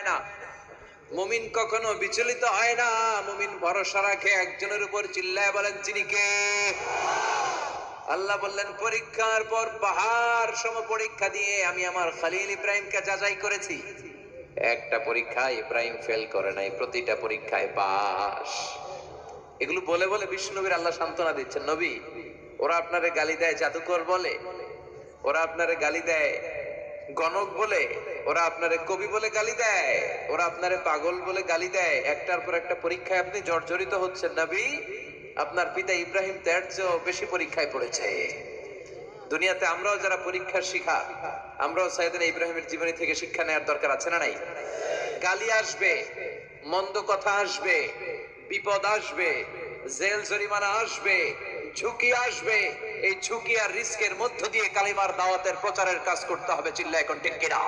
না। মুমিন কখনো বিচলিত হয় না। মুমিন ভরসা রাখে একজনের উপর। চিল্লায় বলেন তিনি কে? আল্লাহ বললেন, পরীক্ষার পর পাহাড় সম পরীক্ষা দিয়ে আমি আমার খলিল ইব্রাহিমকে যাচাই করেছি। একটা পরীক্ষায় ইব্রাহিম ফেল করে নাই, প্রতিটা পরীক্ষায় পাস। এগুলো বলে বলে বিষ্ণু নবীর আল্লাহ সান্ত্বনা দিচ্ছেন, নবী ওরা আপনারে গালি দেয় জাদুকর বলে, ওরা আপনারে গালি দেয় গণক বলে, ওরা আপনারে কবি বলে গালি দেয়, ওরা আপনারে পাগল বলে গালি দেয়, একটার পর একটা পরীক্ষায় আপনি জর্জরিত হচ্ছেন। নবী, আপনার পিতা ইব্রাহিম তার চেয়েও বেশি পরীক্ষায় পড়েছে। দুনিয়াতে আমরাও যারা পরীক্ষার শিখা, আমরাও সাইয়েদনা ইব্রাহিমের জীবনী থেকে শিক্ষা নেওয়ার দরকার আছে না নাই? গালি আসবে, মন্দ কথা আসবে, বিপদ আসবে, জেল জরিমানা আসবে, ঝুঁকি আসবে। এই ঝুঁকি আর রিস্কের মধ্য দিয়ে কালিমার দাওয়াতের প্রচারের কাজ করতে হবে। চিল্লায় এখন ঠিক কিনা?